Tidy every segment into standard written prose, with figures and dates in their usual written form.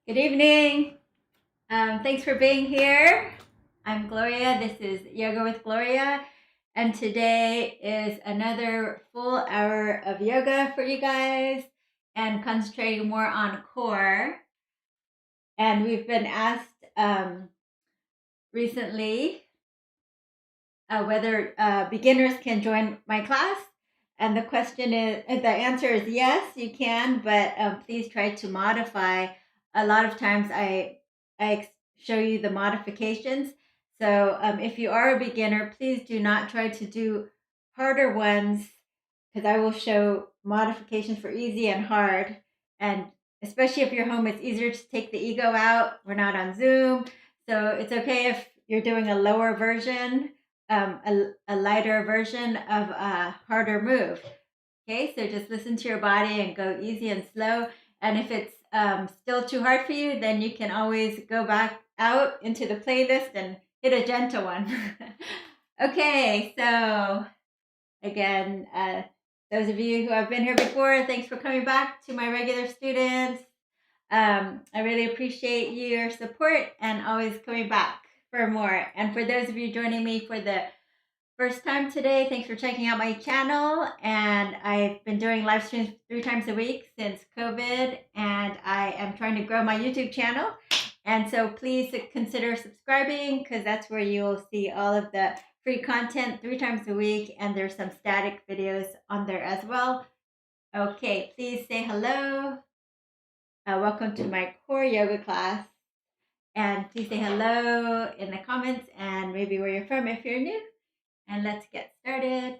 Good evening. Thanks for being here. I'm Gloria. This is Yoga with Gloria. And today is another full hour of yoga for you guys and concentrating more on core. And we've been asked recently whether beginners can join my class. And the answer is yes, you can, but please try to modify. A lot of times I show you the modifications. So if you are a beginner, please do not try to do harder ones because I will show modifications for easy and hard. And especially if you're home, it's easier to take the ego out. We're not on Zoom. So it's okay if you're doing a lower version, a lighter version of a harder move. Okay, so just listen to your body and go easy and slow. And if it's still too hard for you, then you can always go back out into the playlist and hit a gentle one. Okay, so again, those of you who have been here before, thanks for coming back. To my regular students, I really appreciate your support and always coming back for more. And for those of you joining me for the first time today, thanks for checking out my channel. And I've been doing live streams 3 times a week since COVID, and I am trying to grow my YouTube channel. And so please consider subscribing because that's where you'll see all of the free content 3 times a week, and there's some static videos on there as well. Okay, please say hello. Welcome to my core yoga class. And please say hello in the comments and maybe where you're from if you're new. And let's get started.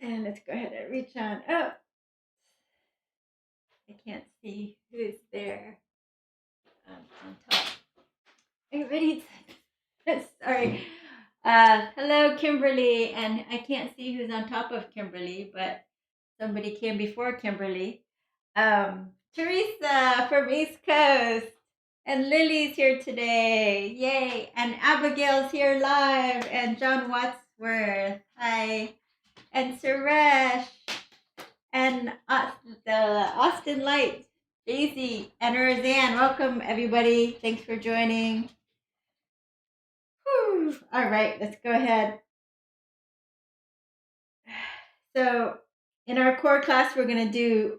And let's go ahead and reach on up. I can't see who's there on top. Everybody's sorry. Hello, Kimberly. And I can't see who's on top of Kimberly, but somebody came before Kimberly. Teresa from East Coast. And Lily's here today. Yay. And Abigail's here live. And John Wadsworth. Hi. And Suresh. And the Austin Light. Daisy and Roseanne. Welcome, everybody. Thanks for joining. Whew. All right, let's go ahead. So in our core class, we're going to do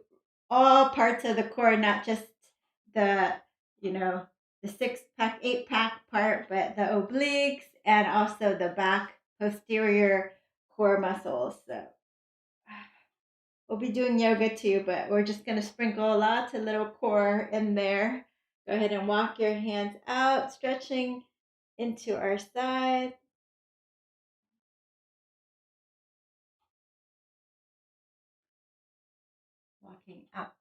all parts of the core, not just the, the 6-pack, 8-pack part, but the obliques and also the back posterior core muscles. So we'll be doing yoga too, but we're just going to sprinkle lots of little core in there. Go ahead and walk your hands out, stretching into our side. Walking out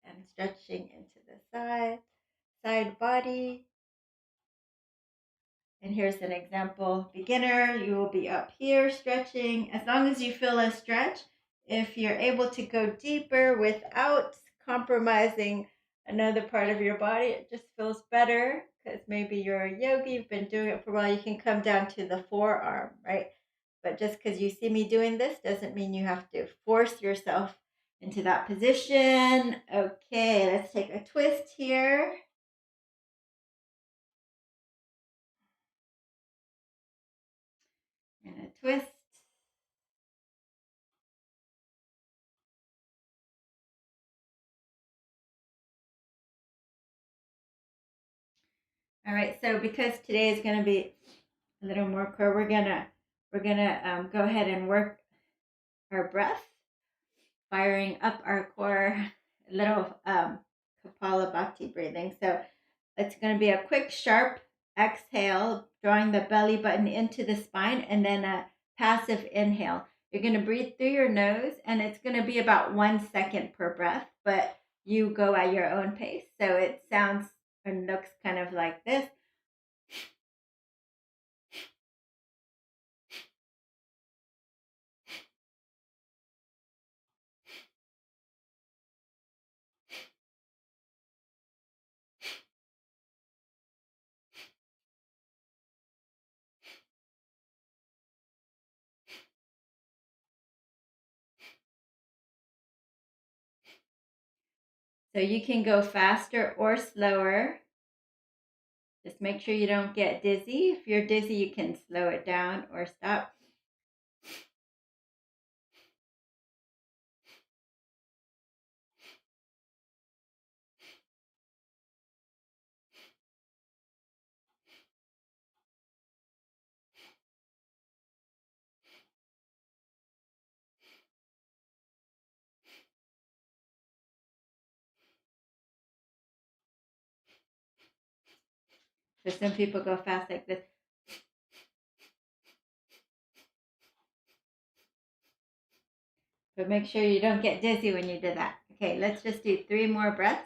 and stretching into the side body. And here's an example. Beginner, you will be up here stretching. As long as you feel a stretch, if you're able to go deeper without compromising another part of your body, it just feels better because maybe you're a yogi, you've been doing it for a while, you can come down to the forearm, right? But just because you see me doing this doesn't mean you have to force yourself into that position. Okay, let's take a twist here. And a twist. All right, so because today is going to be a little more core, we're gonna go ahead and work our breath, firing up our core, a little Kapalabhati breathing. So it's going to be a quick, sharp exhale, drawing the belly button into the spine, and then a passive inhale. You're going to breathe through your nose, and it's going to be about 1 second per breath, but you go at your own pace. So it sounds and looks kind of like this. So you can go faster or slower. Just make sure you don't get dizzy. If you're dizzy, you can slow it down or stop. So some people go fast like this. But make sure you don't get dizzy when you do that. Okay, let's just do 3 more breaths.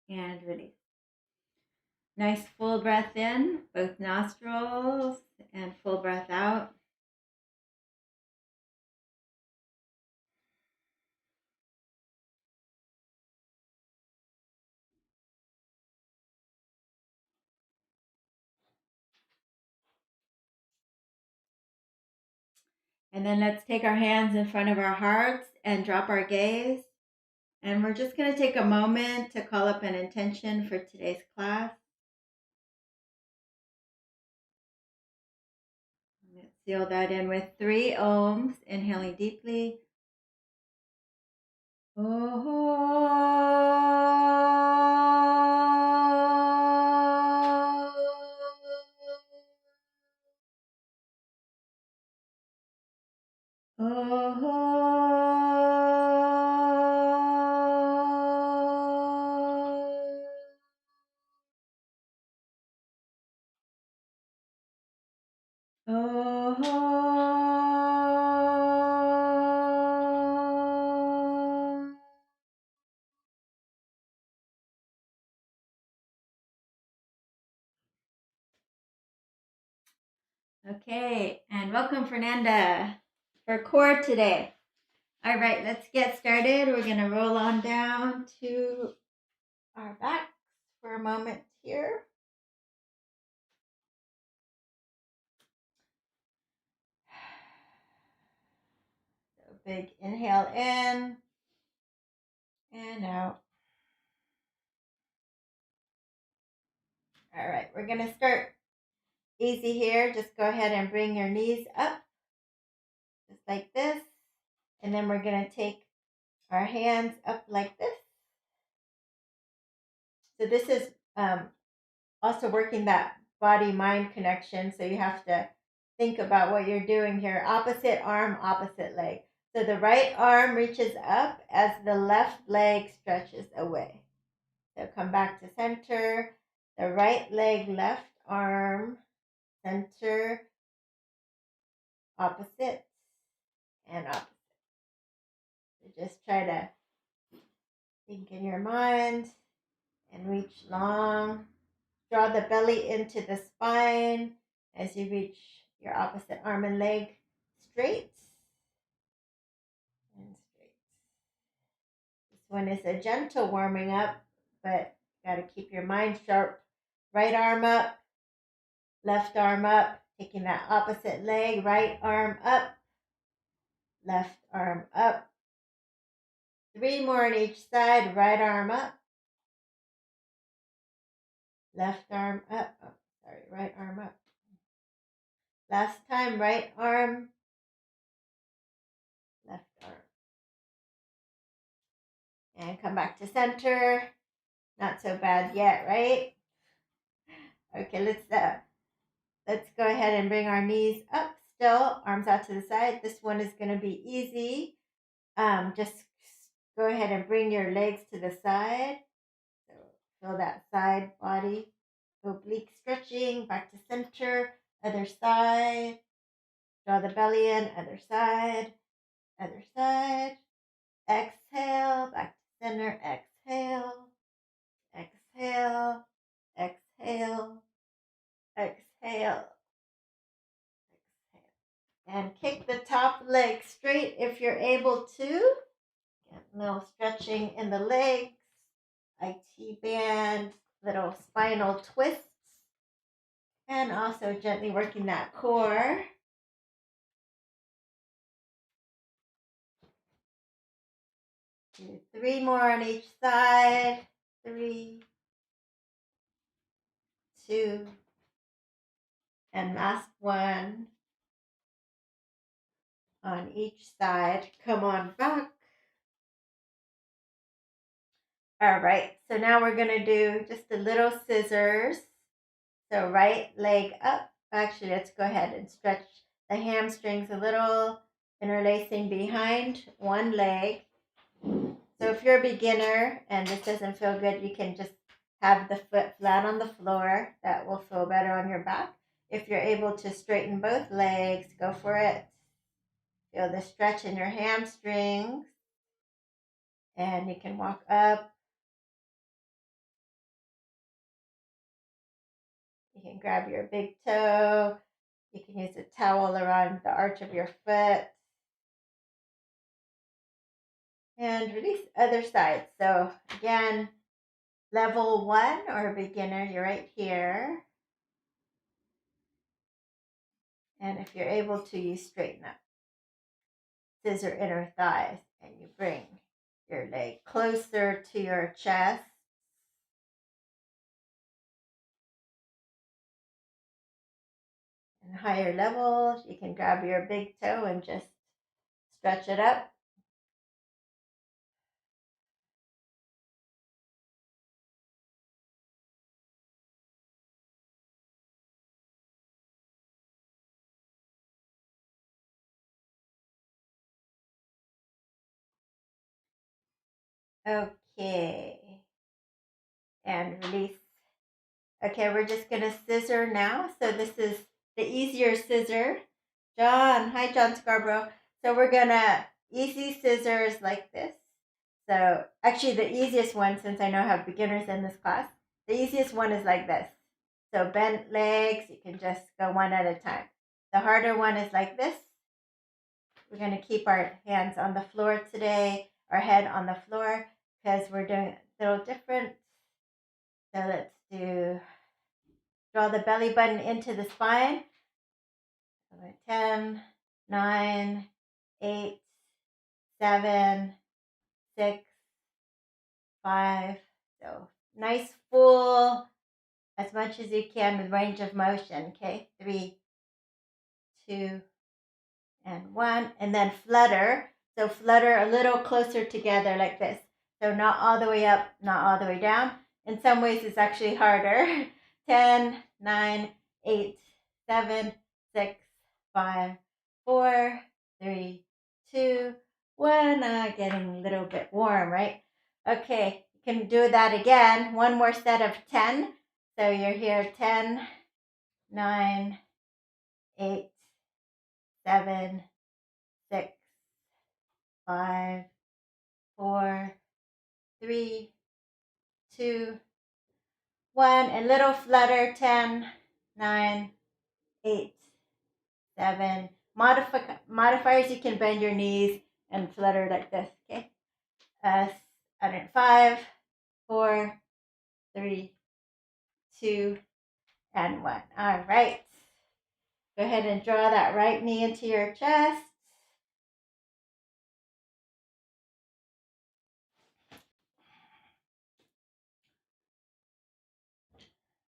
And release. Nice full breath in, both nostrils, and full breath out. And then let's take our hands in front of our hearts and drop our gaze. And we're just going to take a moment to call up an intention for today's class. Let's seal that in with 3 ohms, inhaling deeply. Okay, and welcome Fernanda for core today. All right, let's get started. We're going to roll on down to our backs for a moment here. So big inhale in and out. All right, we're going to start easy here. Just go ahead and bring your knees up, just like this. And then we're going to take our hands up like this. So this is also working that body-mind connection. So you have to think about what you're doing here. Opposite arm, opposite leg. So the right arm reaches up as the left leg stretches away. So come back to center. The right leg, left arm, center, opposite, and opposite. So just try to think in your mind and reach long. Draw the belly into the spine as you reach your opposite arm and leg straight and straight. This one is a gentle warming up, but you got to keep your mind sharp. Right arm up, left arm up, taking that opposite leg, right arm up, left arm up. 3 more on each side, right arm up, left arm up. Oh, sorry, right arm up. Last time, right arm, left arm. And come back to center. Not so bad yet, right? Okay, let's go ahead and bring our knees up still, arms out to the side. This one is going to be easy. Just go ahead and bring your legs to the side. So feel that side body. Oblique stretching, back to center, other side. Draw the belly in, other side, other side. Exhale, back to center, exhale, exhale, exhale, exhale, exhale. And kick the top leg straight if you're able to. Get a little stretching in the legs, IT band, little spinal twists, and also gently working that core. Do 3 more on each side. 3, 2, and last one on each side. Come on back. All right, so now we're going to do just a little scissors. So right leg up. Actually, let's go ahead and stretch the hamstrings a little, interlacing behind one leg. So if you're a beginner and this doesn't feel good, you can just have the foot flat on the floor. That will feel better on your back. If you're able to straighten both legs, go for it. Feel the stretch in your hamstrings. And you can walk up. You can grab your big toe. You can use a towel around the arch of your foot. And release other side. So again, level 1 or beginner, you're right here. And if you're able to, you straighten up. Scissor inner thighs and you bring your leg closer to your chest. And higher level, you can grab your big toe and just stretch it up. Okay. And release. Okay, we're just going to scissor now. So this is the easier scissor. John, hi John Scarborough. So we're going to easy scissors like this. So actually the easiest one, since I know I have beginners in this class, the easiest one is like this. So bent legs, you can just go one at a time. The harder one is like this. We're going to keep our hands on the floor today, our head on the floor, because we're doing a little different. So let's draw the belly button into the spine. 10, 9, 8, 7, 6, 5. So nice full, as much as you can with range of motion. Okay, 3, 2, and 1. And then flutter. So flutter a little closer together like this. So not all the way up, not all the way down. In some ways it's actually harder. 10, 9, 8, 7, 6, 5, 4, 3, 2, 1. Getting a little bit warm, right? Okay, you can do that again. One more set of 10. So you're here 10, 9, 8, 7, 6, 5, 4, 3, 2, 1. And little flutter 10, 9, 8, 7. Modifiers, you can bend your knees and flutter like this, okay? 5, 4, 3, 2, and 1. All right. Go ahead and draw that right knee into your chest.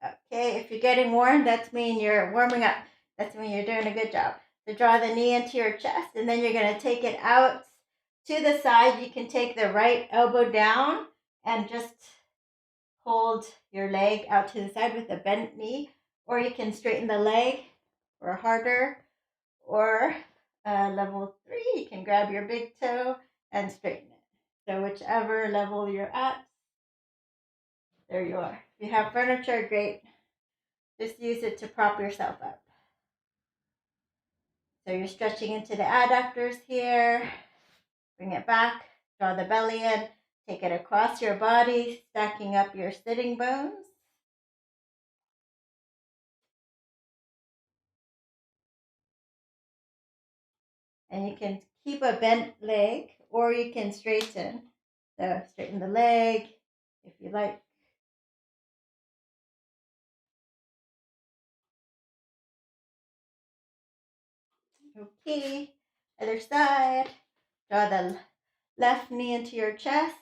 Okay, if you're getting warm, that's mean you're warming up. That's mean you're doing a good job. So draw the knee into your chest, and then you're going to take it out to the side. You can take the right elbow down and just hold your leg out to the side with a bent knee, or you can straighten the leg or harder, or level 3, you can grab your big toe and straighten it. So whichever level you're at, there you are. If you have furniture, great. Just use it to prop yourself up. So you're stretching into the adductors here. Bring it back. Draw the belly in. Take it across your body, stacking up your sitting bones. And you can keep a bent leg, or you can straighten. So straighten the leg if you like. Okay, other side. Draw the left knee into your chest.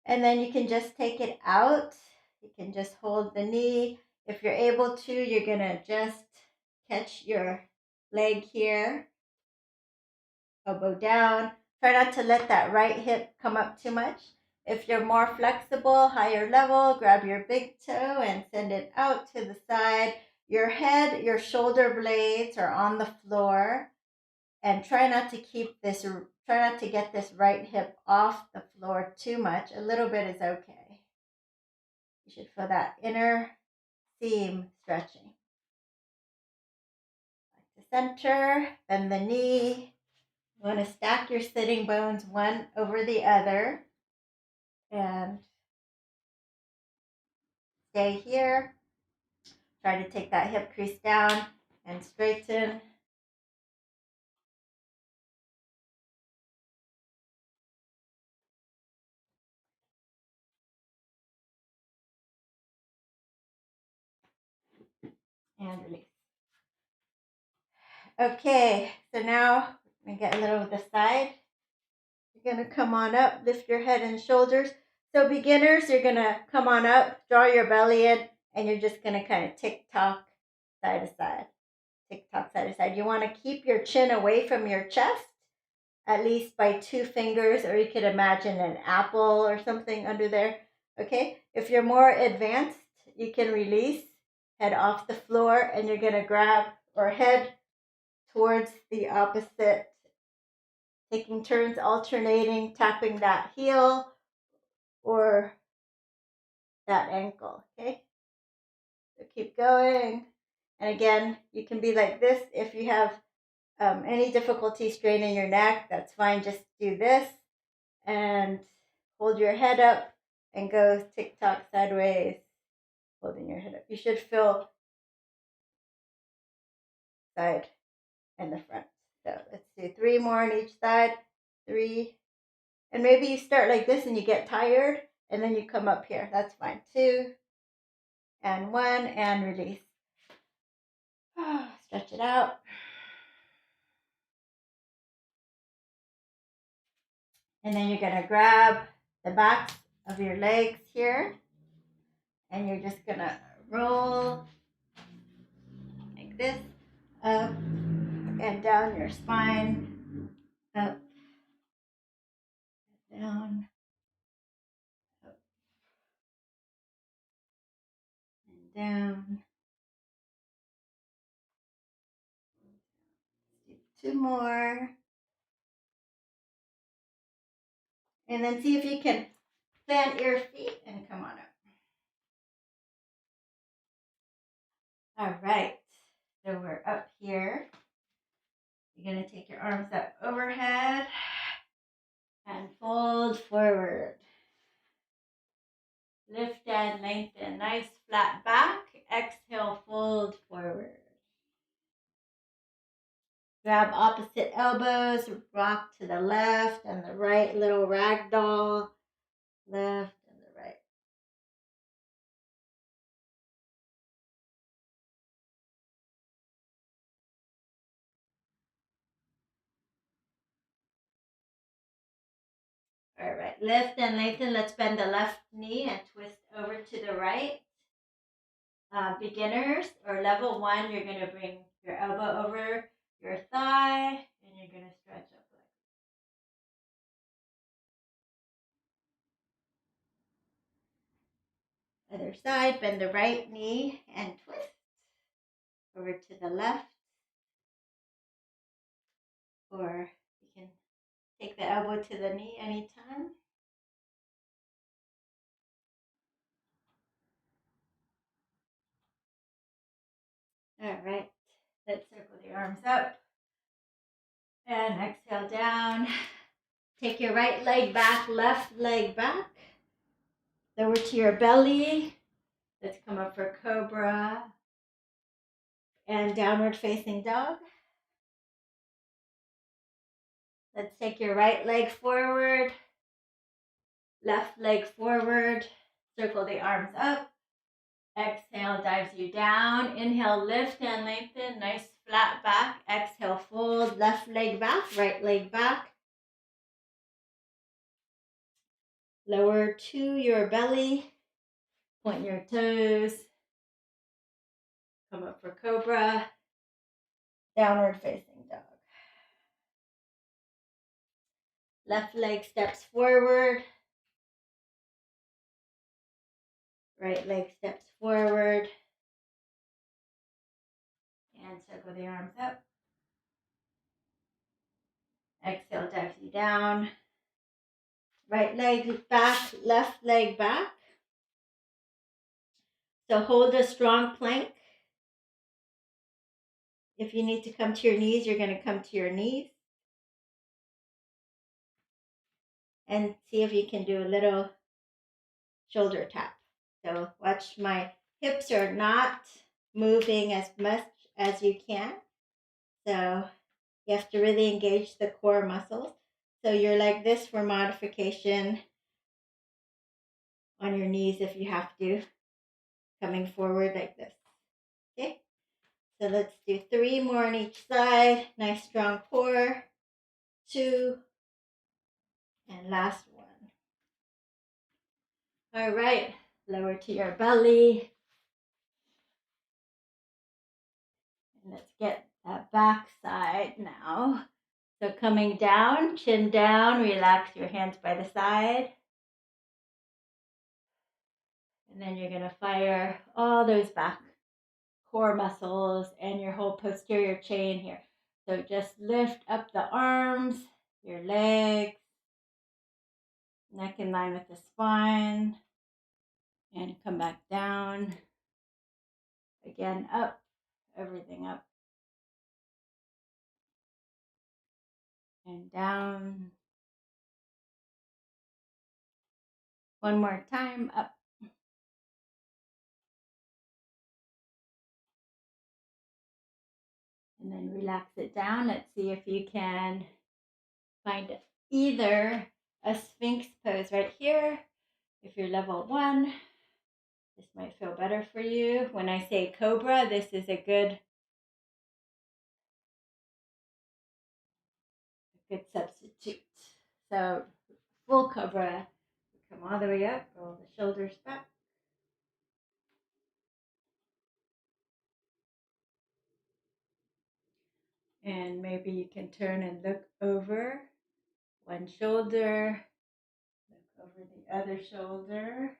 And then you can just take it out. You can just hold the knee. If you're able to, you're going to just catch your leg here, elbow down. Try not to let that right hip come up too much. If you're more flexible, higher level, grab your big toe and send it out to the side. Your head, your shoulder blades are on the floor. And try not to get this right hip off the floor too much. A little bit is okay. You should feel that inner seam stretching. Back to center, bend the knee. You want to stack your sitting bones one over the other. And stay here. Try to take that hip crease down and straighten. And release. Okay, so now we get a little of the side. You're going to come on up, lift your head and shoulders. So beginners, you're going to come on up, draw your belly in, and you're just going to kind of tick-tock side to side. Tick-tock side to side. You want to keep your chin away from your chest, at least by 2 fingers, or you could imagine an apple or something under there. Okay? If you're more advanced, you can release, head off the floor, and you're going to grab or head towards the opposite, taking turns alternating, tapping that heel or that ankle, okay? So keep going. And again, you can be like this. If you have any difficulty straightening your neck, that's fine. Just do this and hold your head up and go tick-tock sideways, holding your head up. You should feel side and the front. So let's do 3 more on each side. 3. And maybe you start like this and you get tired and then you come up here. That's fine. 2 and 1 and release. Stretch it out. And then you're going to grab the backs of your legs here. And you're just going to roll like this, up and down your spine, up, down, up, and down. 2 more. And then see if you can plant your feet and come on up. All right. So we're up here. You're going to take your arms up overhead and fold forward. Lift and lengthen. Nice flat back. Exhale, fold forward. Grab opposite elbows, rock to the left and the right, little ragdoll. Left and the right. All right, lift and lengthen. Let's bend the left knee and twist over to the right. Beginners or level 1, you're going to bring your elbow over your thigh and you're going to stretch up like other side. Bend the right knee and twist over to the left, or you can take the elbow to the knee anytime. All right, let's circle the arms up and exhale down. Take your right leg back, left leg back, over to your belly. Let's come up for Cobra and downward facing dog. Let's take your right leg forward, left leg forward, circle the arms up. Exhale, dives you down. Inhale, lift and lengthen, nice flat back. Exhale, fold, left leg back, right leg back. lower to your belly, point your toes, come up for Cobra, downward facing dog. Left leg steps forward, right leg steps forward, and circle the arms up. Exhale, dives you down. Right leg back, left leg back. So hold a strong plank. If you need to come to your knees, you're going to come to your knees. And see if you can do a little shoulder tap. So watch, my hips are not moving as much as you can. So you have to really engage the core muscles. So you're like this for modification on your knees if you have to, coming forward like this. Okay, so let's do 3 more on each side. Nice strong core. 2, and last one. All right, lower to your belly. And let's get that back side now. So coming down, chin down, relax your hands by the side. And then you're going to fire all those back core muscles and your whole posterior chain here. So just lift up the arms, your legs, neck in line with the spine, and come back down. Again, up, everything up. And down. One more time, up. And then relax it down. Let's see if you can find either a Sphinx pose right here. If you're level 1, this might feel better for you. When I say Cobra, this is a good substitute. So full Cobra, come all the way up, roll the shoulders back. And maybe you can turn and look over one shoulder, look over the other shoulder.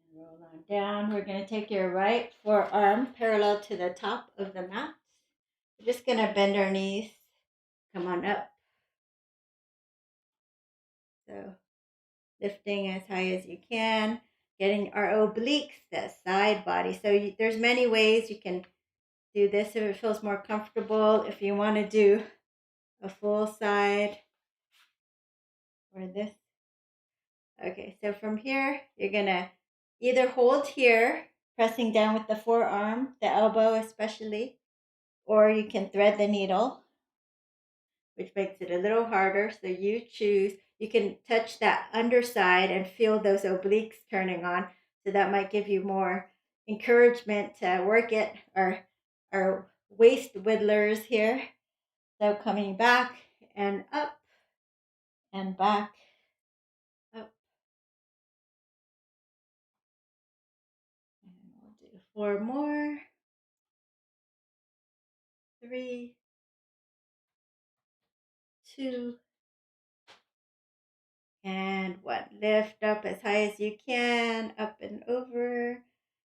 And roll on down. We're going to take your right forearm parallel to the top of the mat. We're just going to bend our knees. Come on up. So lifting as high as you can, getting our obliques, the side body. So there's many ways you can do this if it feels more comfortable. If you want to do a full side or this. Okay, so from here, you're going to either hold here, pressing down with the forearm, the elbow especially, or you can thread the needle, which makes it a little harder. So you choose. You can touch that underside and feel those obliques turning on. So that might give you more encouragement to work it. Our waist whittlers here. So coming back and up and back, up. And we'll do 4 more. 3, 2, and 1. Lift up as high as you can, up and over,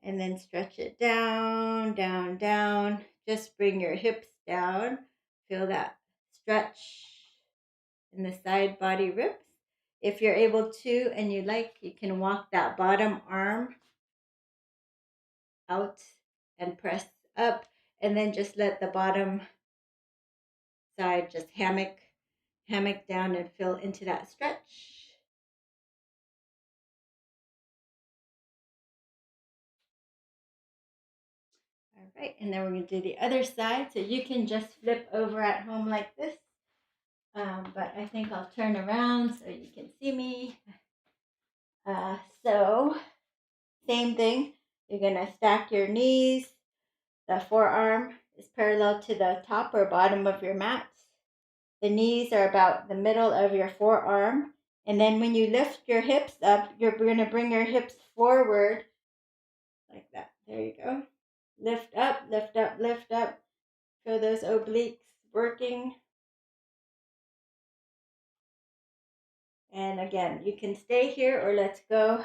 and then stretch it down, down, down. Just bring your hips down. Feel that stretch in the side body ribs. If you're able to and you like, you can walk that bottom arm out and press up, and then just let the bottom side just hammock down and fill into that stretch. All right, and then we're going to do the other side. So you can just flip over at home like this. But I think I'll turn around so you can see me. So same thing. You're going to stack your knees. The forearm is parallel to the top or bottom of your mat. the knees are about the middle of your forearm. And then when you lift your hips up, you're going to bring your hips forward like that. There you go. Lift up, lift up, lift up. Feel those obliques working. And again, you can stay here or let's go.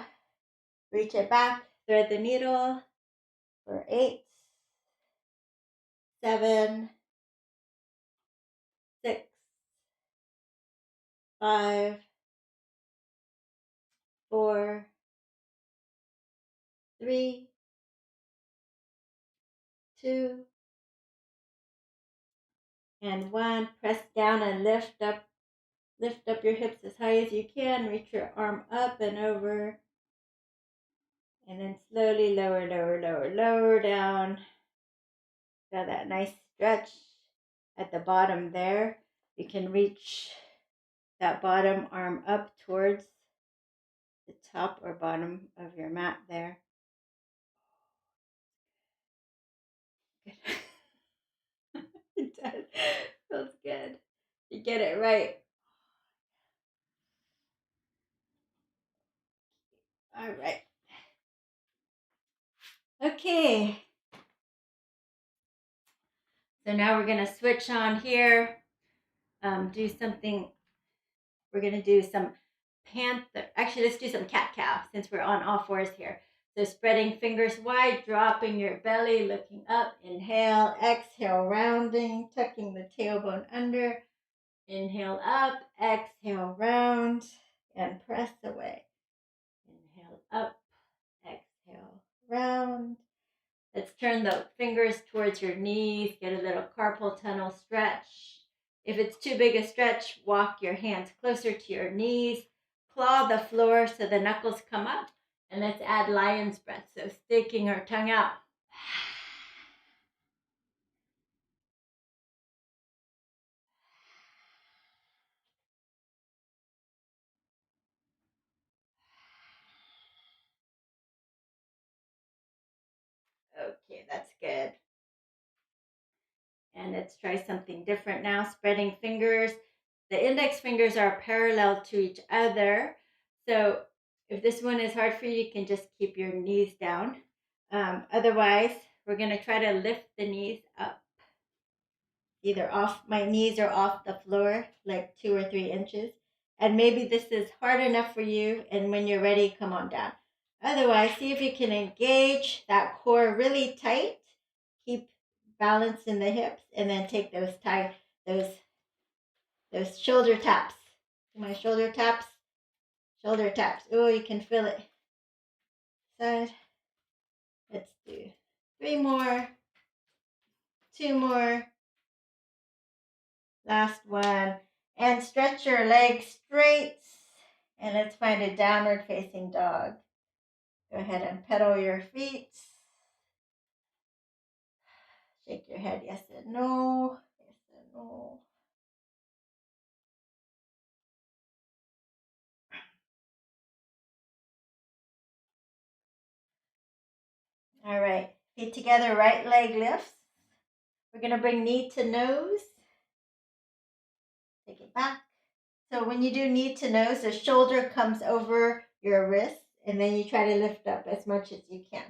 Reach it back, thread the needle for 8, 7, 6, 5, 4, 3, 2, and 1. Press down and lift up. Lift up your hips as high as you can. Reach your arm up and over. And then slowly lower, lower, lower, lower down. Got that nice stretch at the bottom there. You can reach that bottom arm up towards the top or bottom of your mat there. It does. Feels good. You get it right. All right. Okay. So now we're going to switch on here. Do something. We're going to do some panther. Actually, let's do some cat-cow since we're on all fours here. So spreading fingers wide, dropping your belly, looking up. Inhale, exhale, rounding, tucking the tailbone under. Inhale up, exhale, round, and press away. Inhale up, exhale, round. Let's turn the fingers towards your knees. Get a little carpal tunnel stretch. If it's too big a stretch, walk your hands closer to your knees. Claw the floor so the knuckles come up. And let's add lion's breath. So sticking our tongue out. Okay, that's good. And let's try something different now. Spreading fingers. The index fingers are parallel to each other. So if this one is hard for you, you can just keep your knees down. Otherwise, we're going to try to lift the knees up. Either off my knees or off the floor, like 2 or 3 inches. And maybe this is hard enough for you. And when you're ready, come on down. Otherwise, see if you can engage that core really tight. Keep balance in the hips, and then take those those shoulder taps. My shoulder taps. Shoulder taps. Oh, you can feel it. Side. Let's do 3 more. 2 more. Last one. And stretch your legs straight. And let's find a downward facing dog. Go ahead and pedal your feet. Shake your head yes and no. Yes and no. All right. Feet together, right leg lifts. We're going to bring knee to nose. Take it back. So when you do knee to nose, the shoulder comes over your wrist, and then you try to lift up as much as you can.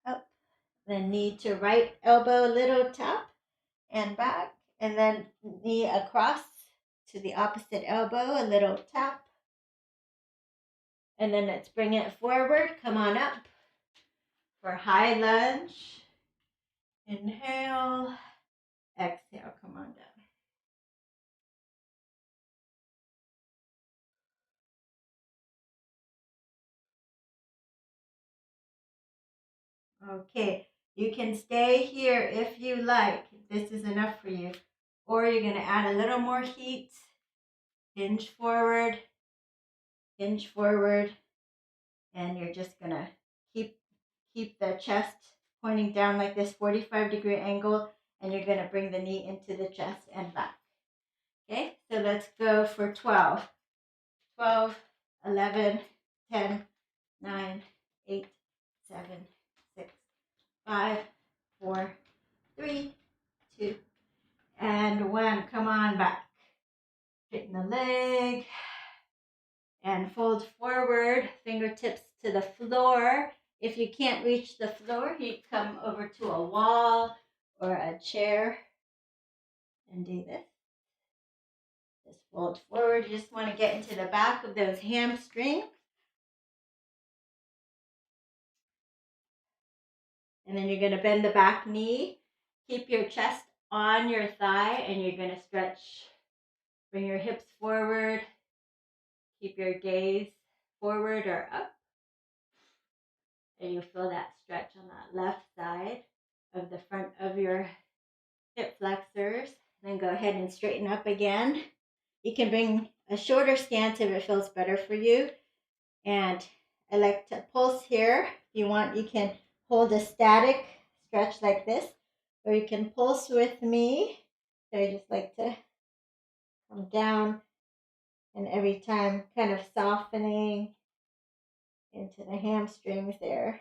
Up. Then knee to right elbow, little tap, and back. And then knee across to the opposite elbow, a little tap. And then let's bring it forward. Come on up for high lunge. Inhale. Exhale. Come on down. Okay, you can stay here if you like. This is enough for you. Or you're going to add a little more heat. Hinge forward, and you're just going to keep the chest pointing down like this 45-degree angle, and you're going to bring the knee into the chest and back. Okay, so let's go for 12. 12, 11, 10, 9, 8, 7, 6, 5, 4, 3, 2, And 1. Come on back. Straighten the leg. And fold forward, fingertips to the floor. If you can't reach the floor, you come over to a wall or a chair and do this. Just fold forward. You just want to get into the back of those hamstrings. And then you're going to bend the back knee. Keep your chest on your thigh and you're going to stretch. Bring your hips forward. Keep your gaze forward or up. And you feel that stretch on that left side of the front of your hip flexors. Then go ahead and straighten up again. You can bring a shorter stance if it feels better for you. And I like to pulse here. If you want, you can hold a static stretch like this, or you can pulse with me. So I just like to come down and every time kind of softening into the hamstrings there,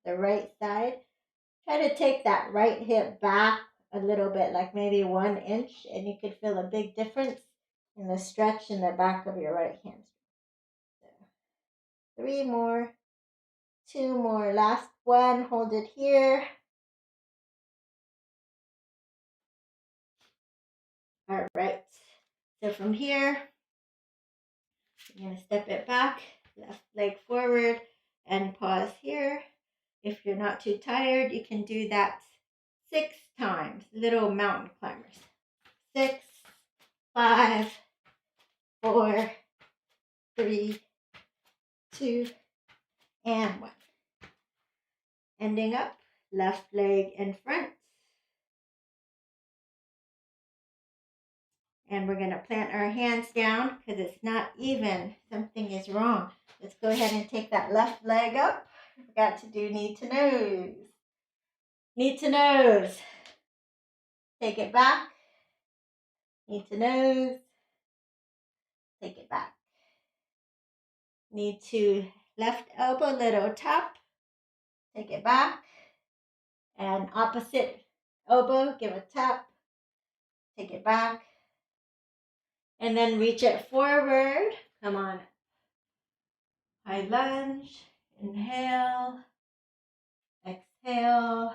the right side. Try to take that right hip back a little bit, like maybe 1 inch, and you could feel a big difference in the stretch in the back of your right hamstring. So 3 more, 2 more, last one, hold it here. All right, so from here, you're going to step it back, left leg forward, and pause here. If you're not too tired, you can do that 6 times, little mountain climbers. 6, 5, 4, 3, 2, and 1. Ending up, left leg in front. And we're going to plant our hands down because it's not even. Something is wrong. Let's go ahead and take that left leg up. Forgot to do knee to nose. Knee to nose. Take it back. Knee to nose. Take it back. Knee to left elbow, little tap. Take it back. And opposite elbow, give a tap. Take it back. And then reach it forward. Come on. High lunge. Inhale. Exhale.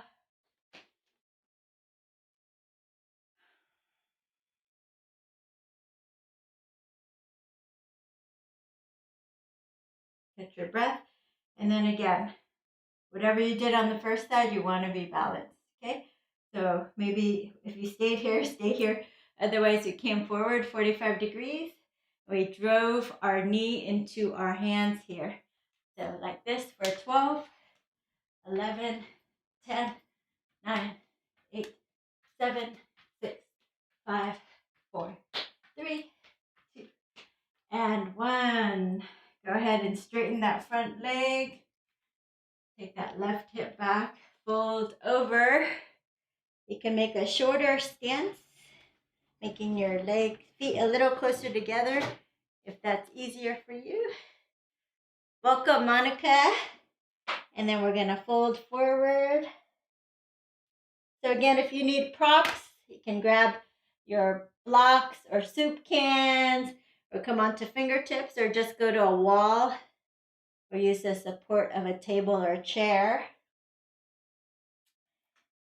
Catch your breath. And then again, whatever you did on the first side, you want to be balanced. Okay? So maybe if you stayed here, stay here. Otherwise, we came forward 45 degrees. We drove our knee into our hands here. So like this for 12, 11, 10, 9, 8, 7, 6, 5, 4, 3, 2, and 1. Go ahead and straighten that front leg. Take that left hip back, fold over. You can make a shorter stance, making your feet a little closer together if that's easier for you. Welcome, Monica. And then we're going to fold forward. So again, if you need props, you can grab your blocks or soup cans or come onto fingertips or just go to a wall or use the support of a table or a chair.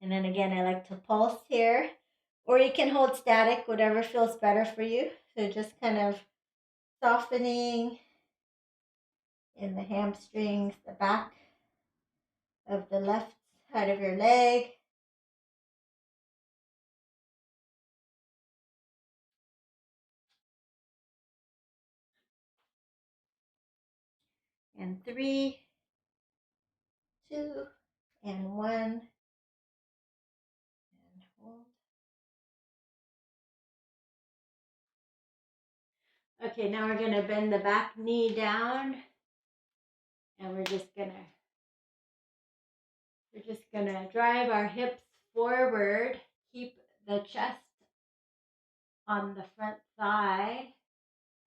And then again, I like to pulse here. Or you can hold static, whatever feels better for you. So just kind of softening in the hamstrings, the back of the left side of your leg. And 3, 2, and 1. And hold. Okay, now we're going to bend the back knee down. And we're just gonna drive our hips forward. Keep the chest on the front thigh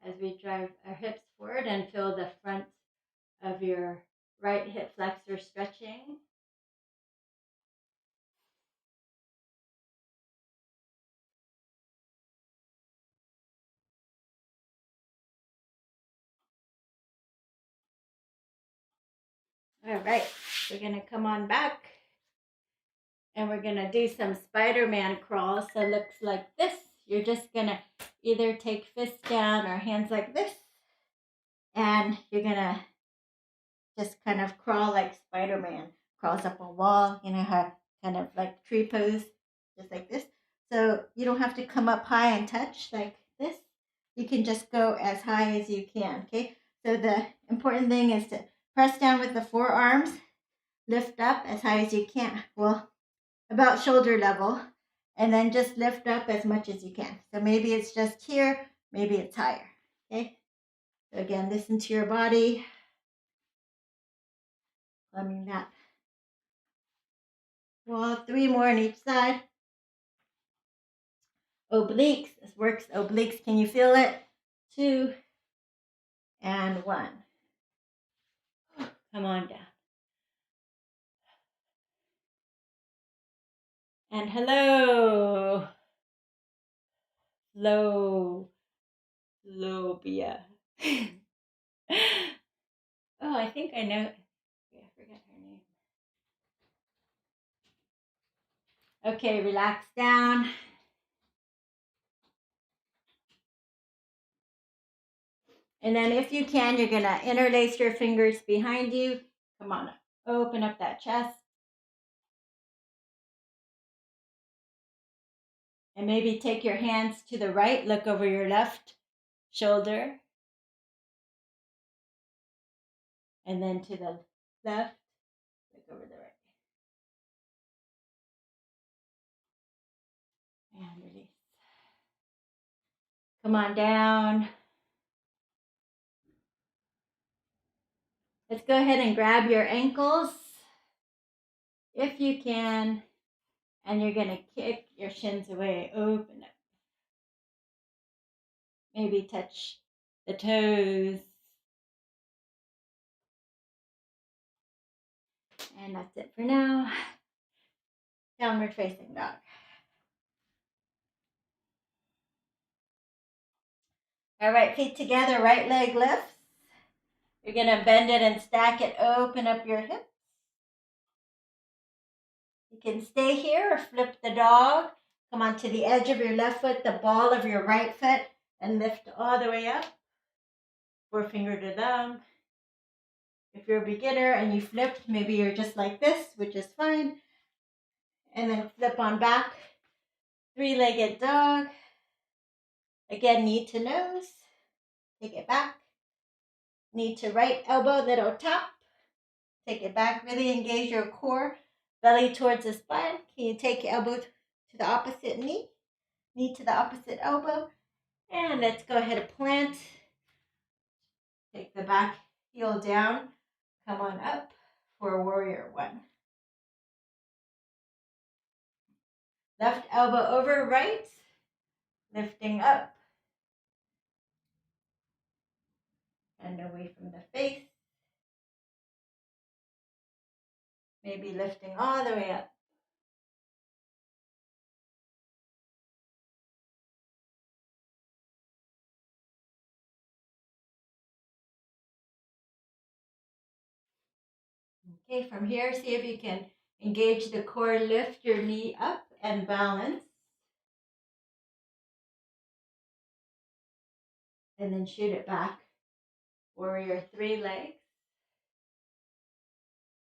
as we drive our hips forward and feel the front of your right hip flexor stretching. All right, we're gonna come on back and we're gonna do some Spider-Man crawl. So it looks like this. You're just gonna either take fists down or hands like this, and you're gonna just kind of crawl like Spider-Man crawls up a wall, you know, how kind of like tree pose, just like this. So you don't have to come up high and touch like this. You can just go as high as you can, okay? So the important thing is to press down with the forearms, lift up as high as you can. Well, about shoulder level, and then just lift up as much as you can. So maybe it's just here, maybe it's higher, okay? So again, listen to your body. Climbing that wall, 3 more on each side. Obliques, this works obliques. Can you feel it? 2 and 1. Come on down. And hello. Lobia. Oh, I think I know. I forgot her name. Okay, relax down. And then if you can, you're going to interlace your fingers behind you. Come on, open up that chest. And maybe take your hands to the right, look over your left shoulder. And then to the left, look over the right. And release. Come on down. Let's go ahead and grab your ankles if you can. And you're going to kick your shins away. Open up. Maybe touch the toes. And that's it for now. Downward facing dog. All right, feet together, right leg lifts. You're going to bend it and stack it. Open up your hips. You can stay here or flip the dog. Come onto the edge of your left foot, the ball of your right foot, and lift all the way up. Forefinger to thumb. If you're a beginner and you flipped, maybe you're just like this, which is fine. And then flip on back. 3-legged dog. Again, knee to nose. Take it back. Knee to right elbow, little tap. Take it back. Really engage your core. Belly towards the spine. Can you take your elbow to the opposite knee? Knee to the opposite elbow. And let's go ahead and plant. Take the back heel down. Come on up for warrior 1. Left elbow over right. Lifting up. And away from the face. Maybe lifting all the way up. Okay, from here, see if you can engage the core, lift your knee up and balance. And then shoot it back. Warrior 3 legs.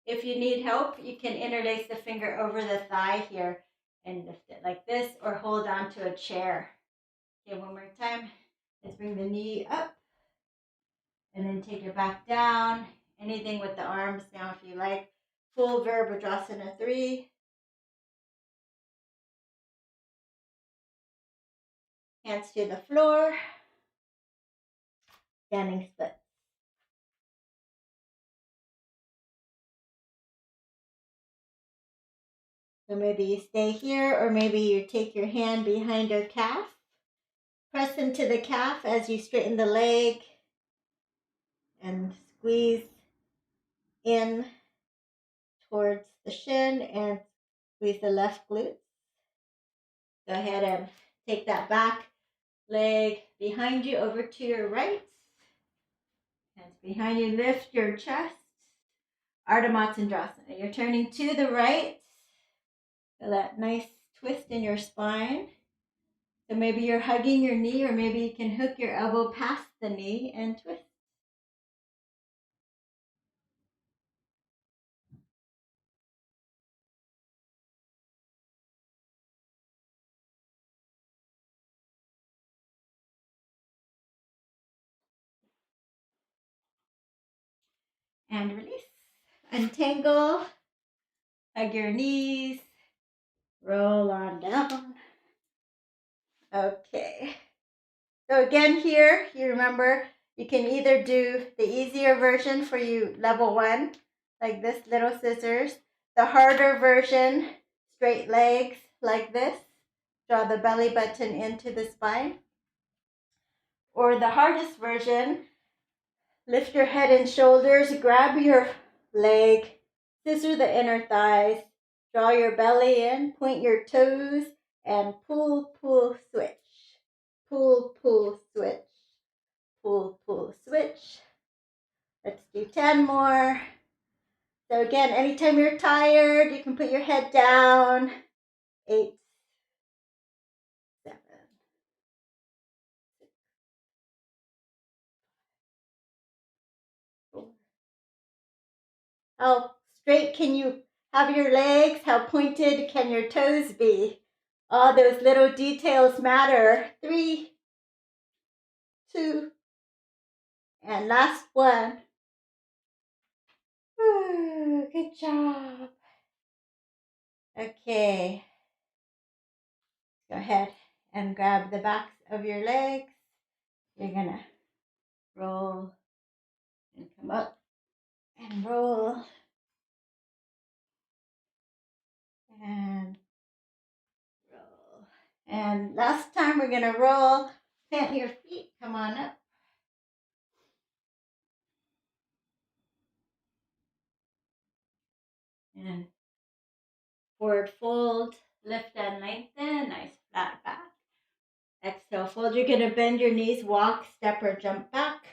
If you need help, you can interlace the finger over the thigh here and lift it like this or hold on to a chair. Okay, one more time. Let's bring the knee up and then take it back down. Anything with the arms now if you like. Full Virabhadrasana 3. Hands to the floor. Standing split. So maybe you stay here or maybe you take your hand behind your calf. Press into the calf as you straighten the leg and squeeze in towards the shin and squeeze the left glute. Go ahead and take that back leg behind you over to your right. Hands behind you, lift your chest. Ardha Matsyendrasana. You're turning to the right. Feel that nice twist in your spine. So maybe you're hugging your knee, or maybe you can hook your elbow past the knee and twist. And release. Untangle. Hug your knees. Roll on down. Okay. So again here, you remember, you can either do the easier version for you, level 1, like this, little scissors. The harder version, straight legs, like this. Draw the belly button into the spine. Or the hardest version, lift your head and shoulders, grab your leg, scissor the inner thighs, draw your belly in, point your toes, and pull, pull, switch. Pull, pull, switch. Pull, pull, switch. Let's do 10 more. So again, anytime you're tired, you can put your head down. 8, 7, 6, 4. How straight can you have your legs? How pointed can your toes be? All those little details matter. 3, 2, and last one. Ooh, good job. Okay. Go ahead and grab the backs of your legs. You're gonna roll and come up and roll and roll. And last time we're gonna roll, plant your feet, come on up. And forward fold, lift and lengthen, nice flat back. Exhale, fold. You're gonna bend your knees, walk, step, or jump back.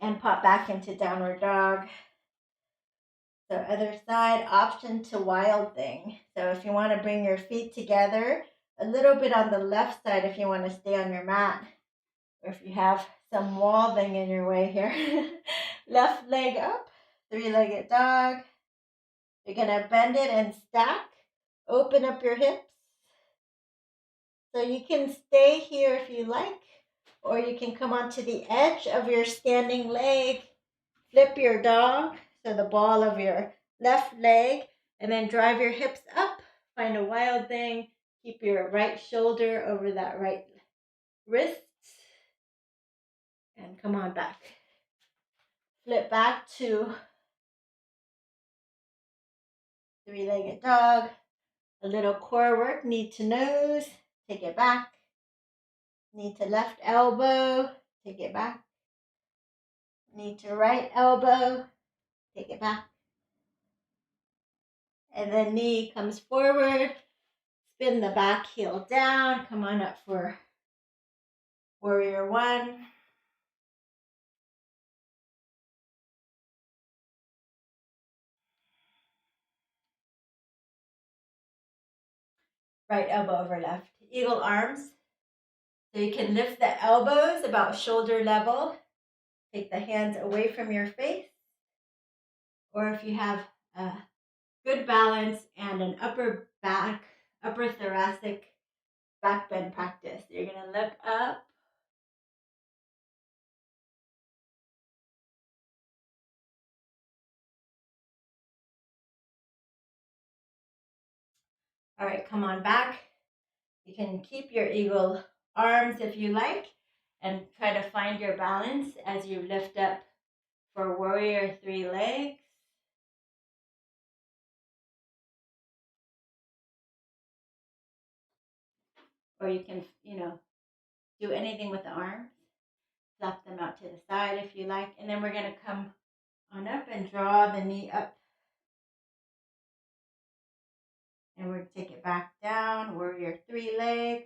And pop back into downward dog. So other side, option to wild thing. So if you want to bring your feet together, a little bit on the left side if you want to stay on your mat, or if you have some wall thing in your way here. Left leg up, 3-legged dog. You're going to bend it and stack. Open up your hips. So you can stay here if you like, or you can come onto the edge of your standing leg. Flip your dog, so the ball of your left leg, and then drive your hips up. Find a wild thing. Keep your right shoulder over that right wrist. And come on back. Flip back to 3-legged dog. A little core work, knee to nose. Take it back. Knee to left elbow. Take it back. Knee to right elbow. Take it back. And then knee comes forward. Spin the back heel down. Come on up for warrior 1. Right elbow over left. Eagle arms. So you can lift the elbows about shoulder level. Take the hands away from your face. Or if you have a good balance and an upper thoracic back bend practice, you're going to look up. All right, come on back. You can keep your eagle arms if you like, and try to find your balance as you lift up for warrior 3 legs. Or you can, do anything with the arms. Flap them out to the side if you like. And then we're going to come on up and draw the knee up. And we're going to take it back down, warrior 3 legs.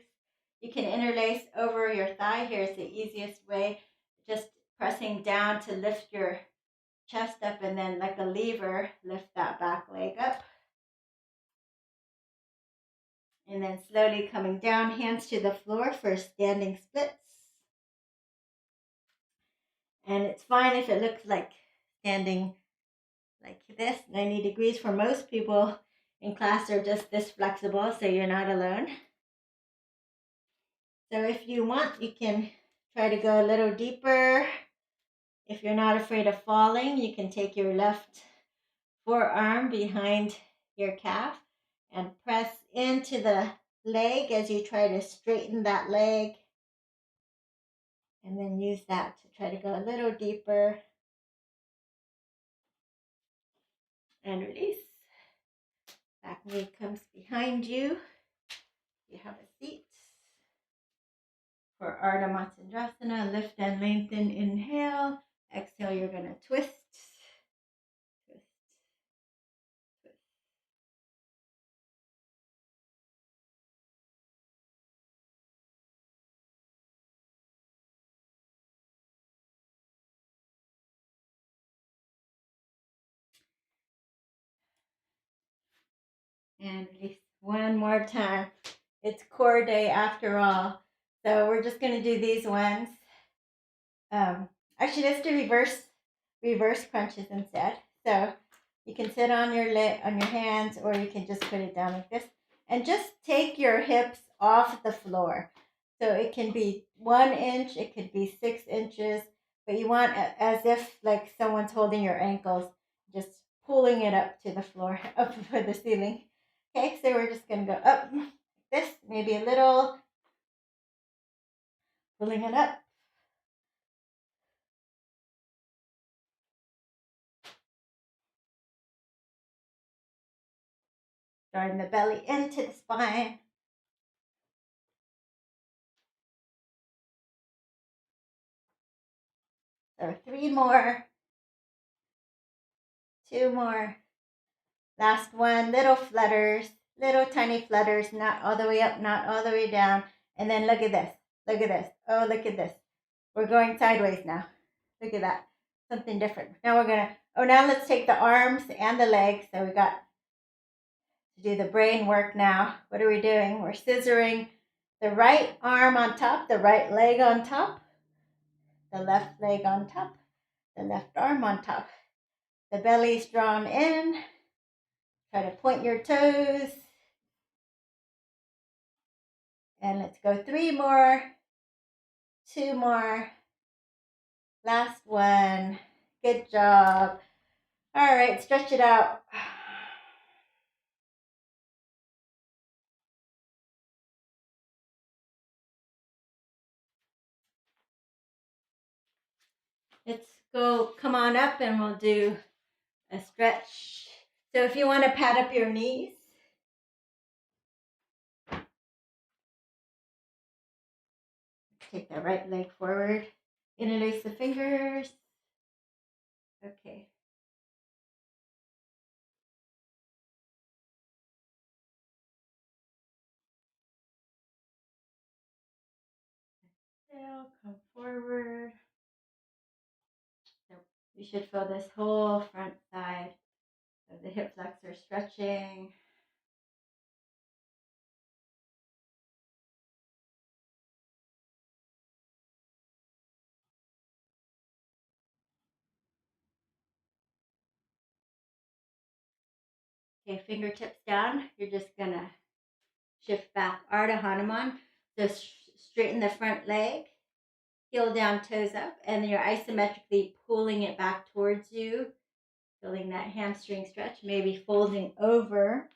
You can interlace over your thigh. Here's the easiest way. Just pressing down to lift your chest up, and then like a lever, lift that back leg up. And then slowly coming down, hands to the floor for standing splits. And it's fine if it looks like standing like this, 90 degrees. For most people in class are just this flexible, so you're not alone. So if you want, you can try to go a little deeper. If you're not afraid of falling, you can take your left forearm behind your calf and press into the leg as you try to straighten that leg. And then use that to try to go a little deeper. And release. Back knee comes behind you. You have a seat. For Ardha Matsyendrasana, lift and lengthen, inhale. Exhale, you're going to twist. Twist. Twist. And release one more time. It's core day after all. So we're just going to do these ones. Actually, let's do reverse crunches instead. So you can sit on your hands, or you can just put it down like this. And just take your hips off the floor. So it can be 1 inch, it could be 6 inches, but you want as if like someone's holding your ankles, just pulling it up to the floor, up for the ceiling. Okay, so we're just going to go up like this, maybe a little, pulling it up. Drawing the belly into the spine. So 3 more, 2 more. Last one, little flutters, little tiny flutters, not all the way up, not all the way down. And then look at this, look at this. Oh, look at this. We're going sideways now. Look at that, something different. Now we're gonna, now let's take the arms and the legs. So we got to do the brain work now. What are we doing? We're scissoring the right arm on top, the right leg on top, the left leg on top, the left arm on top. The belly's drawn in. Try to point your toes. And let's go 3 more, 2 more. Last one. Good job. All right, stretch it out. Let's go, come on up, and we'll do a stretch. So if you want to pat up your knees, take the right leg forward, interlace the fingers. Okay. Exhale, come forward. So you should feel this whole front side of the hip flexor stretching. Okay, fingertips down. You're just gonna shift back, Ardha Hanuman. Just straighten the front leg, heel down, toes up, and then you're isometrically pulling it back towards you, feeling that hamstring stretch, maybe folding over.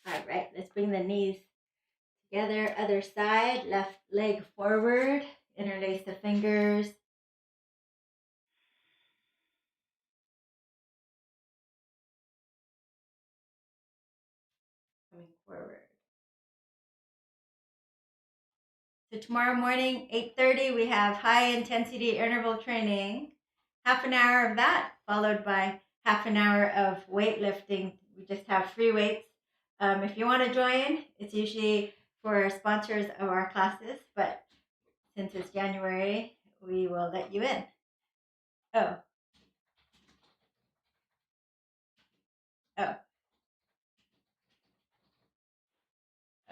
All right, let's bring the knees together. Other side, left leg forward, interlace the fingers. So tomorrow morning, 8:30, we have high intensity interval training. Half an hour of that, followed by half an hour of weightlifting. We just have free weights. If you want to join, it's usually for sponsors of our classes, but since it's January, we will let you in. Oh, oh,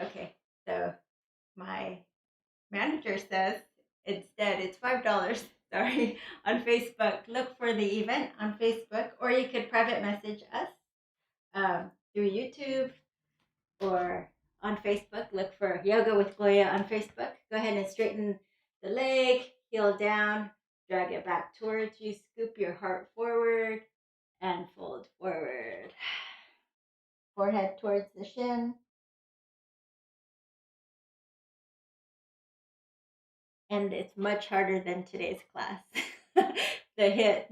okay. So my manager says instead it's $5. Sorry, on Facebook. Look for the event on Facebook, or you could private message us through YouTube or on Facebook. Look for Yoga with Gloria on Facebook. Go ahead and straighten the leg, heel down, drag it back towards you, scoop your heart forward, and fold forward. Forehead towards the shin. And it's much harder than today's class. The hit.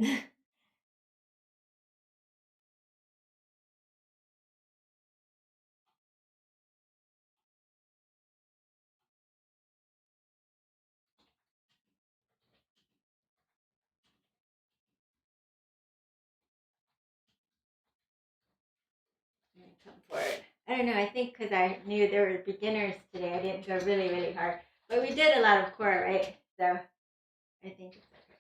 Come forward. I don't know. I think because I knew there were beginners today, I didn't go really, really hard. But we did a lot of core, right? So I think it's okay.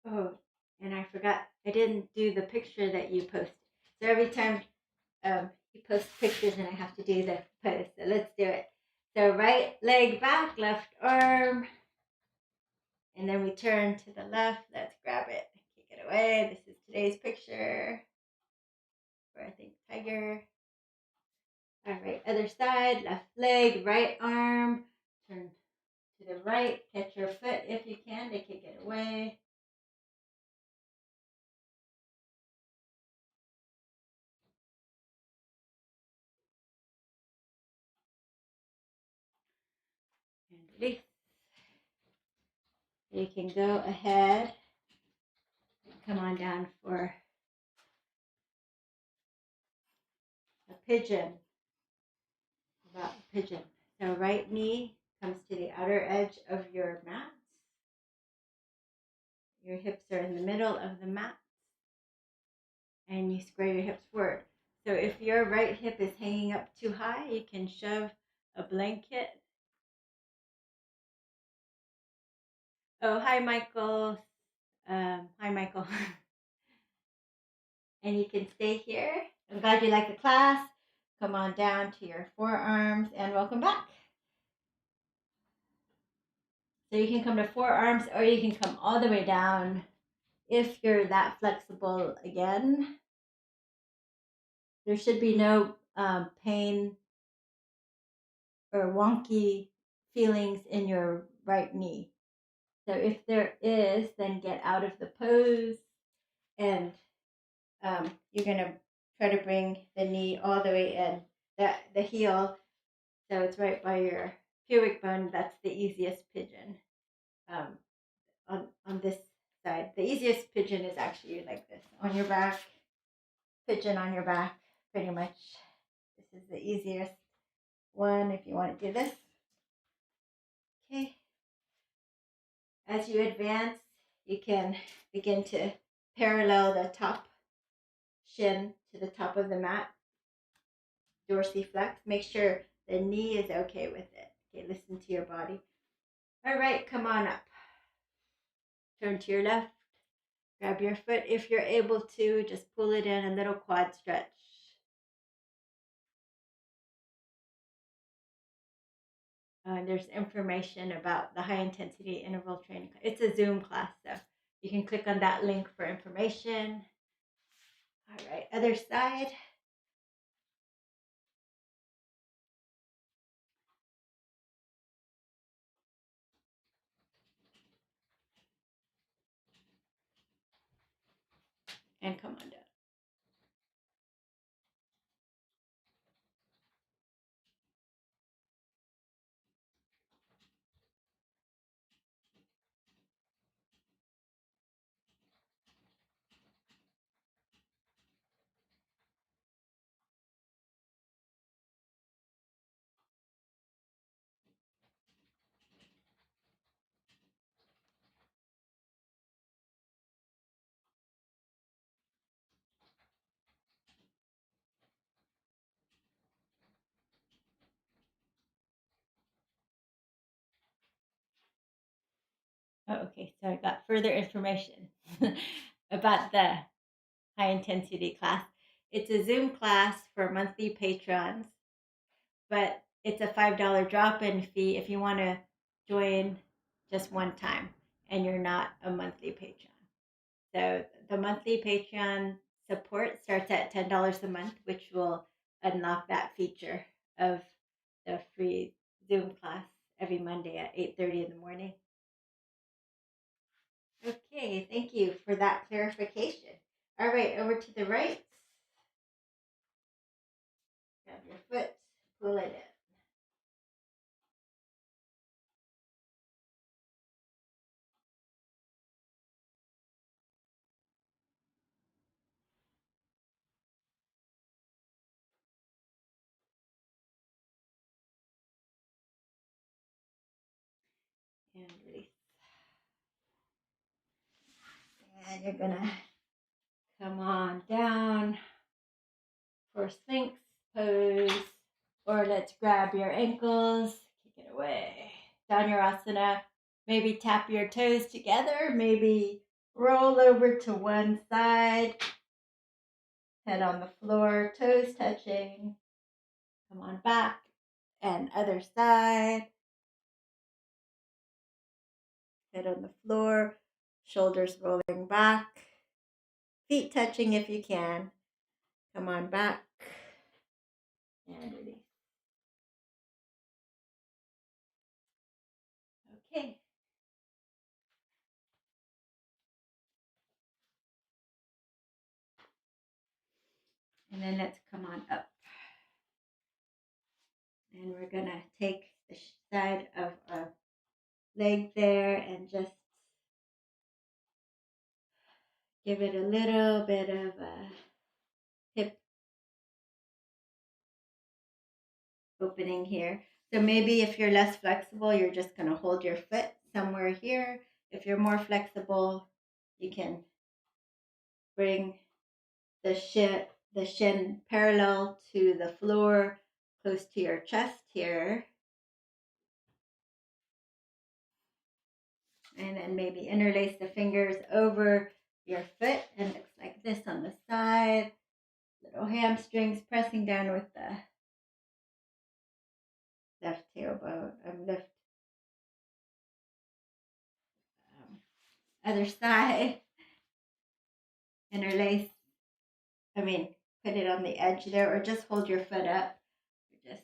Oh, and I forgot. I didn't do the picture that you post. So every time you post pictures, and I have to do the pose. So let's do it. So right leg back, left arm, and then we turn to the left. Let's grab it, kick it away. This is today's picture. For I think tiger. All right, other side, left leg, right arm, turn to the right, catch your foot if you can to kick it away. And release. You can go ahead and come on down for a pigeon. About a pigeon. So right knee comes to the outer edge of your mat. Your hips are in the middle of the mat. And you square your hips forward. So if your right hip is hanging up too high, you can shove a blanket. Oh, hi, Michael. Hi, Michael. And you can stay here. I'm glad you like the class. Come on down to your forearms and welcome back. So you can come to forearms or you can come all the way down if you're that flexible again. There should be no pain or wonky feelings in your right knee. So if there is, then get out of the pose and you're going to try to bring the knee all the way in, the heel, so it's right by your pubic bone. That's the easiest pigeon on this side. The easiest pigeon is actually like this, on your back, pigeon on your back, pretty much. This is the easiest one if you want to do this. Okay. As you advance, you can begin to parallel the top shin to the top of the mat, dorsiflex. Make sure the knee is okay with it. Okay, listen to your body. All right, come on up. Turn to your left. Grab your foot. If you're able to, just pull it in, a little quad stretch. There's information about the high intensity interval training. It's a Zoom class, so you can click on that link for information. All right, other side. And come on down. So I got further information about the high intensity class. It's a Zoom class for monthly patrons, but it's a $5 drop-in fee if you want to join just one time and you're not a monthly patron. So the monthly Patreon support starts at $10 a month, which will unlock that feature of the free Zoom class every Monday at 8:30 in the morning. Okay, thank you for that clarification. All right, over to the right. Grab your foot, pull it in. And release. And you're gonna come on down for Sphinx Pose, or let's grab your ankles, kick it away, down your asana. Maybe tap your toes together, maybe roll over to one side, head on the floor, toes touching. Come on back, and other side. Head on the floor, shoulders rolling back, feet touching if you can. Come on back, and release. Okay. And then let's come on up. And we're going to take the side of our leg there and just give it a little bit of a hip opening here. So maybe if you're less flexible, you're just going to hold your foot somewhere here. If you're more flexible, you can bring the shin parallel to the floor, close to your chest here. And then maybe interlace the fingers over your foot, and it looks like this on the side. Little hamstrings pressing down with the left tailbone, left other side. Interlace, put it on the edge there, or just hold your foot up. Just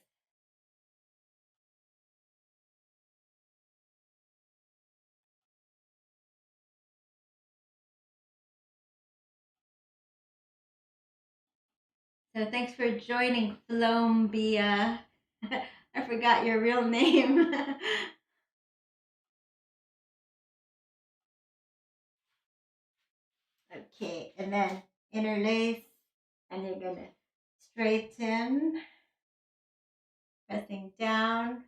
So thanks for joining, Flombia. I forgot your real name. Okay, and then interlace, and you're gonna straighten, pressing down.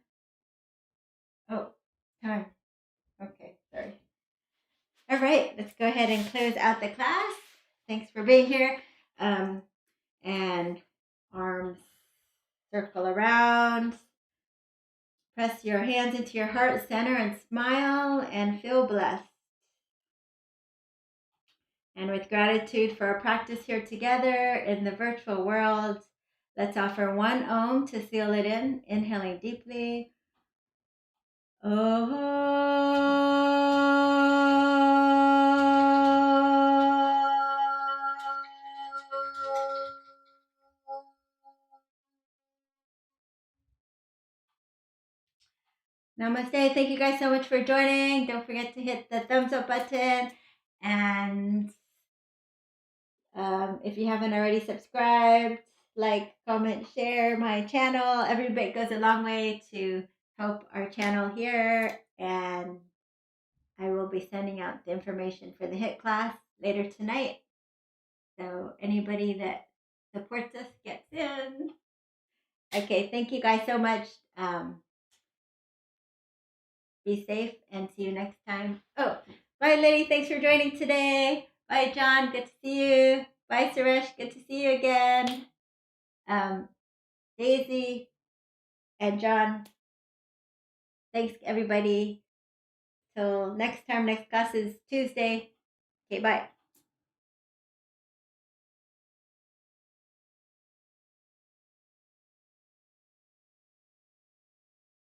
Oh, time. Okay, sorry. All right, let's go ahead and close out the class. Thanks for being here. And arms circle around. Press your hands into your heart center and smile and feel blessed. And with gratitude for our practice here together in the virtual world, let's offer one Om to seal it in, inhaling deeply. Namaste. Thank you guys so much for joining. Don't forget to hit the thumbs up button. And if you haven't already subscribed, like, comment, share my channel. Every bit goes a long way to help our channel here. And I will be sending out the information for the HIIT class later tonight. So anybody that supports us gets in. Okay, thank you guys so much. Be safe and see you next time. Oh, bye, Liddy. Thanks for joining today. Bye, John. Good to see you. Bye, Suresh. Good to see you again. Daisy and John. Thanks, everybody. So next time, next class is Tuesday. Okay, bye.